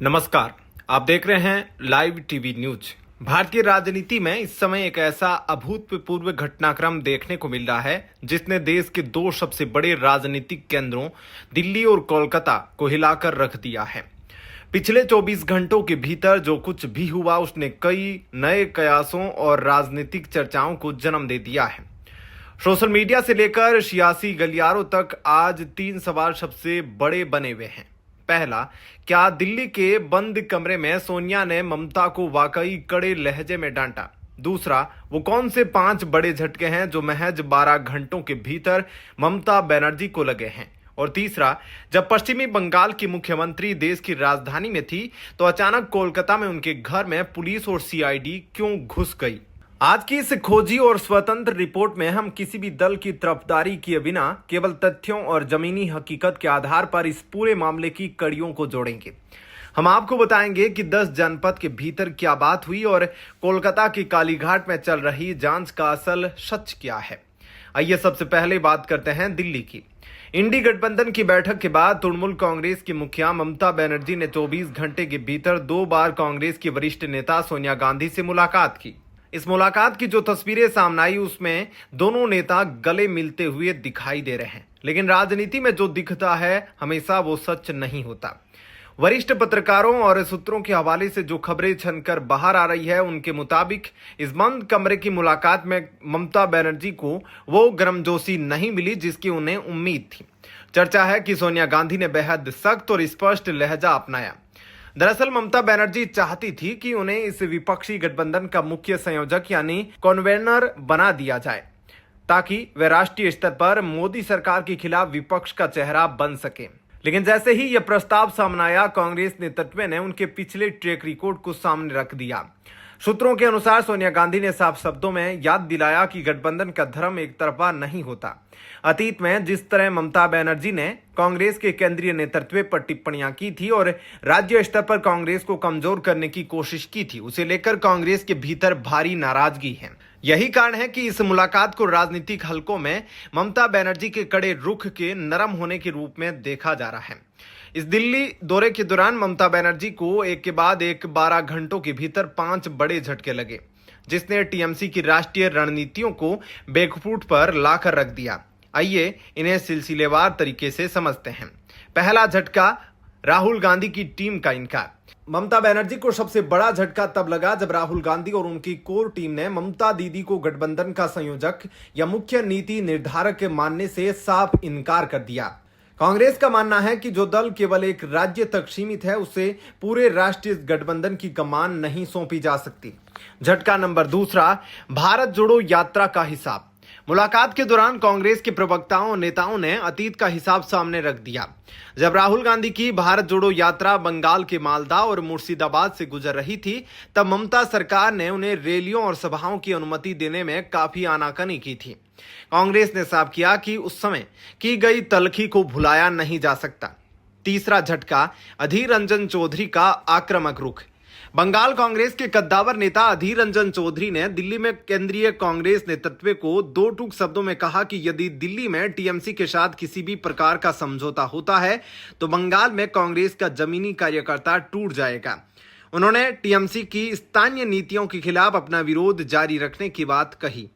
नमस्कार, आप देख रहे हैं लाइव टीवी न्यूज। भारतीय राजनीति में इस समय एक ऐसा अभूतपूर्व घटनाक्रम देखने को मिल रहा है जिसने देश के दो सबसे बड़े राजनीतिक केंद्रों दिल्ली और कोलकाता को हिलाकर रख दिया है। पिछले 24 घंटों के भीतर जो कुछ भी हुआ उसने कई नए कयासों और राजनीतिक चर्चाओं को जन्म दे दिया है। सोशल मीडिया से लेकर सियासी गलियारों तक आज 3 सवाल सबसे बड़े बने हुए हैं। पहला, क्या दिल्ली के बंद कमरे में सोनिया ने ममता को वाकई कड़े लहजे में डांटा? दूसरा, वो कौन से 5 बड़े झटके हैं जो महज 12 घंटों के भीतर ममता बनर्जी को लगे हैं? और तीसरा, जब पश्चिमी बंगाल की मुख्यमंत्री देश की राजधानी में थी तो अचानक कोलकाता में उनके घर में पुलिस और सीआईडी क्यों घुस गई? आज की इस खोजी और स्वतंत्र रिपोर्ट में हम किसी भी दल की तरफदारी किए बिना केवल तथ्यों और जमीनी हकीकत के आधार पर इस पूरे मामले की कड़ियों को जोड़ेंगे। हम आपको बताएंगे कि 10 जनपद के भीतर क्या बात हुई और कोलकाता की कालीघाट में चल रही जांच का असल सच क्या है। आइए सबसे पहले बात करते हैं दिल्ली की। इंडी गठबंधन की बैठक के बाद तृणमूल कांग्रेस की मुखिया ममता बनर्जी ने 24 घंटे के भीतर 2 बार कांग्रेस की वरिष्ठ नेता सोनिया गांधी से मुलाकात की। इस मुलाकात की जो तस्वीरें सामने आई उसमें दोनों नेता गले मिलते हुए दिखाई दे रहे हैं, लेकिन राजनीति में जो दिखता है हमेशा वो सच नहीं होता। वरिष्ठ पत्रकारों और सूत्रों के हवाले से जो खबरें छनकर बाहर आ रही है उनके मुताबिक इस बंद कमरे की मुलाकात में ममता बनर्जी को वो गर्मजोशी नहीं मिली जिसकी उन्हें उम्मीद थी। चर्चा है कि सोनिया गांधी ने बेहद सख्त और स्पष्ट लहजा अपनाया। दरअसल ममता बनर्जी चाहती थी कि उन्हें इस विपक्षी गठबंधन का मुख्य संयोजक यानी कन्वेनर बना दिया जाए ताकि वे राष्ट्रीय स्तर पर मोदी सरकार के खिलाफ विपक्ष का चेहरा बन सके। लेकिन जैसे ही यह प्रस्ताव सामने आया, कांग्रेस नेतृत्व ने उनके पिछले ट्रैक रिकॉर्ड को सामने रख दिया। सूत्रों के अनुसार सोनिया गांधी ने साफ शब्दों में याद दिलाया कि गठबंधन का धर्म एक तरफा नहीं होता। अतीत में जिस तरह ममता बनर्जी ने कांग्रेस के केंद्रीय नेतृत्व पर टिप्पणियां की थी और राज्य स्तर पर कांग्रेस को कमजोर करने की कोशिश की थी, उसे लेकर कांग्रेस के भीतर भारी नाराजगी है। यही कारण है कि इस मुलाकात को राजनीतिक हलकों में ममता बनर्जी के कड़े रुख के नरम होने के रूप में देखा जा रहा है। इस दिल्ली दौरे के दौरान ममता बनर्जी को एक के बाद एक 12 घंटों के भीतर 5 बड़े झटके लगे, जिसने टीएमसी की राष्ट्रीय रणनीतियों को बैकफुट पर लाकर रख दिया। आइए इन्हें सिलसिलेवार तरीके से समझते हैं। पहला झटका, राहुल गांधी की टीम का इनकार। ममता बनर्जी को सबसे बड़ा झटका तब लगा जब राहुल गांधी और उनकी कोर टीम ने ममता दीदी को गठबंधन का संयोजक या मुख्य नीति निर्धारक मानने से साफ इनकार कर दिया। कांग्रेस का मानना है कि जो दल केवल एक राज्य तक सीमित है उसे पूरे राष्ट्रीय गठबंधन की कमान नहीं सौंपी जा सकती। झटका नंबर दूसरा, भारत जोड़ो यात्रा का हिसाब। मुलाकात के दौरान कांग्रेस के प्रवक्ताओं और नेताओं ने अतीत का हिसाब सामने रख दिया। जब राहुल गांधी की भारत जोड़ो यात्रा बंगाल के मालदा और मुर्शिदाबाद से गुजर रही थी, तब ममता सरकार ने उन्हें रैलियों और सभाओं की अनुमति देने में काफी आनाकानी की थी। कांग्रेस ने साफ किया कि उस समय की गई तलखी को भुलाया नहीं जा सकता। तीसरा झटका, अधीर रंजन चौधरी का आक्रामक रुख। बंगाल कांग्रेस के कद्दावर नेता अधीर रंजन चौधरी ने दिल्ली में केंद्रीय कांग्रेस नेतृत्व को 2 टूक शब्दों में कहा कि यदि दिल्ली में टीएमसी के साथ किसी भी प्रकार का समझौता होता है तो बंगाल में कांग्रेस का जमीनी कार्यकर्ता टूट जाएगा। उन्होंने टीएमसी की स्थानीय नीतियों के खिलाफ अपना विरोध जारी रखने की बात कही।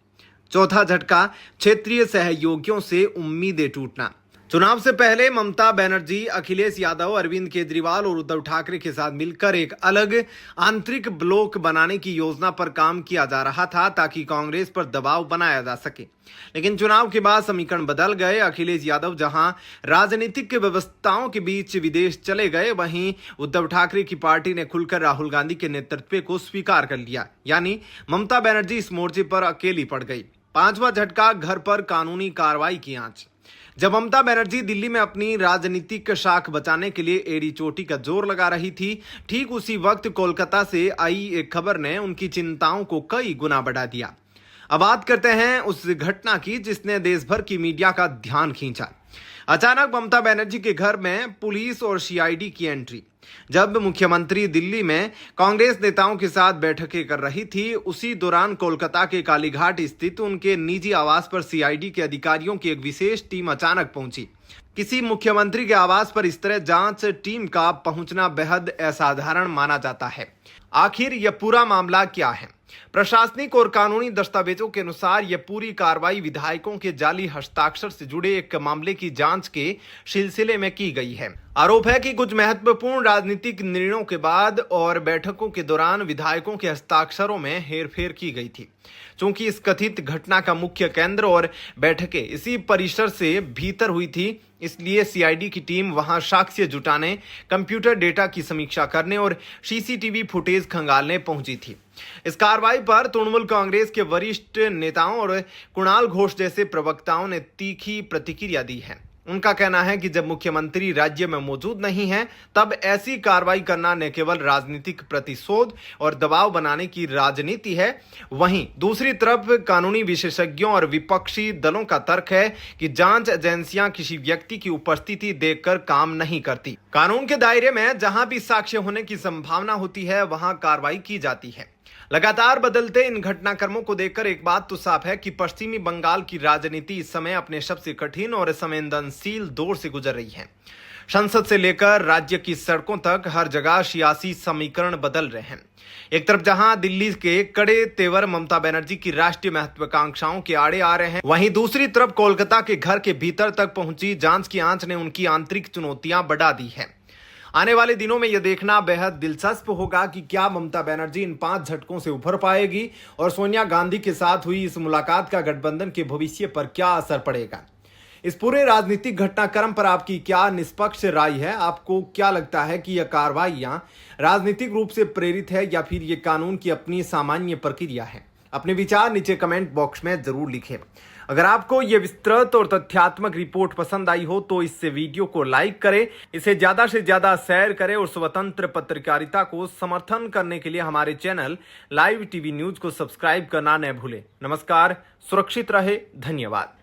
चौथा झटका, क्षेत्रीय सहयोगियों से उम्मीदें टूटना। चुनाव से पहले ममता बनर्जी, अखिलेश यादव, अरविंद केजरीवाल और उद्धव ठाकरे के साथ मिलकर एक अलग आंतरिक ब्लॉक बनाने की योजना पर काम किया जा रहा था ताकि कांग्रेस पर दबाव बनाया जा सके। लेकिन चुनाव के बाद समीकरण बदल गए। अखिलेश यादव जहां राजनीतिक व्यवस्थाओं के बीच विदेश चले गए, वहीं उद्धव ठाकरे की पार्टी ने खुलकर राहुल गांधी के नेतृत्व को स्वीकार कर लिया। यानी ममता बनर्जी इस मोर्चे पर अकेली पड़ गई। पांचवा झटका, घर पर कानूनी कार्रवाई की आंच। जब ममता बनर्जी दिल्ली में अपनी राजनीतिक शाख बचाने के लिए एड़ी चोटी का जोर लगा रही थी, ठीक उसी वक्त कोलकाता से आई एक खबर ने उनकी चिंताओं को कई गुना बढ़ा दिया। अब बात करते हैं उस घटना की जिसने देश भर की मीडिया का ध्यान खींचा। अचानक ममता बनर्जी के घर में पुलिस और सीआईडी की एंट्री। जब मुख्यमंत्री दिल्ली में कांग्रेस नेताओं के साथ बैठकें कर रही थी, उसी दौरान कोलकाता के कालीघाट स्थित उनके निजी आवास पर सीआईडी के अधिकारियों की एक विशेष टीम अचानक पहुंची। किसी मुख्यमंत्री के आवास पर इस तरह जांच टीम का पहुंचना बेहद असाधारण माना जाता है। आखिर यह पूरा मामला क्या है? प्रशासनिक और कानूनी दस्तावेजों के अनुसार यह पूरी कार्रवाई विधायकों के जाली हस्ताक्षर से जुड़े एक मामले की जांच के सिलसिले में की गई है। आरोप है कि कुछ महत्वपूर्ण राजनीतिक निर्णयों के बाद और बैठकों के दौरान विधायकों के हस्ताक्षरों में हेरफेर की गई थी। चूंकि इस कथित घटना का मुख्य केंद्र और बैठकें इसी परिसर से भीतर हुई थी, इसलिए सीआईडी की टीम वहां साक्ष्य जुटाने, कंप्यूटर डेटा की समीक्षा करने और सीसीटीवी फुटेज खंगालने पहुंची थी। इस कार्रवाई पर तृणमूल कांग्रेस के वरिष्ठ नेताओं और कुणाल घोष जैसे प्रवक्ताओं ने तीखी प्रतिक्रिया दी है। उनका कहना है कि जब मुख्यमंत्री राज्य में मौजूद नहीं है, तब ऐसी कार्रवाई करना न केवल राजनीतिक प्रतिशोध और दबाव बनाने की राजनीति है, वहीं दूसरी तरफ कानूनी विशेषज्ञों और विपक्षी दलों का तर्क है कि जांच एजेंसियां किसी व्यक्ति की उपस्थिति देखकर काम नहीं करती। कानून के दायरे में जहां भी साक्ष्य होने की संभावना होती है, वहां कार्रवाई की जाती है। लगातार बदलते इन घटनाक्रमों को देखकर एक बात तो साफ है कि पश्चिमी बंगाल की राजनीति इस समय अपने सबसे कठिन और संवेदनशील दौर से गुजर रही है। संसद से लेकर राज्य की सड़कों तक हर जगह सियासी समीकरण बदल रहे हैं। एक तरफ जहां दिल्ली के कड़े तेवर ममता बनर्जी की राष्ट्रीय महत्वाकांक्षाओं के आड़े आ रहे हैं, वहीं दूसरी तरफ कोलकाता के घर के भीतर तक पहुंची जांच की आंच ने उनकी आंतरिक चुनौतियां बढ़ा दी है। आने वाले दिनों में यह देखना बेहद दिलचस्प होगा कि क्या ममता बनर्जी इन 5 झटकों से उभर पाएगी और सोनिया गांधी के साथ हुई इस मुलाकात का गठबंधन के भविष्य पर क्या असर पड़ेगा। इस पूरे राजनीतिक घटनाक्रम पर आपकी क्या निष्पक्ष राय है? आपको क्या लगता है कि यह कार्रवाइयां राजनीतिक रूप से प्रेरित है या फिर ये कानून की अपनी सामान्य प्रक्रिया है? अपने विचार नीचे कमेंट बॉक्स में जरूर लिखें। अगर आपको यह विस्तृत और तथ्यात्मक रिपोर्ट पसंद आई हो तो इस वीडियो को लाइक करें, इसे ज्यादा से ज्यादा शेयर करें और स्वतंत्र पत्रकारिता को समर्थन करने के लिए हमारे चैनल लाइव टीवी न्यूज को सब्सक्राइब करना न भूलें। नमस्कार, सुरक्षित रहे, धन्यवाद।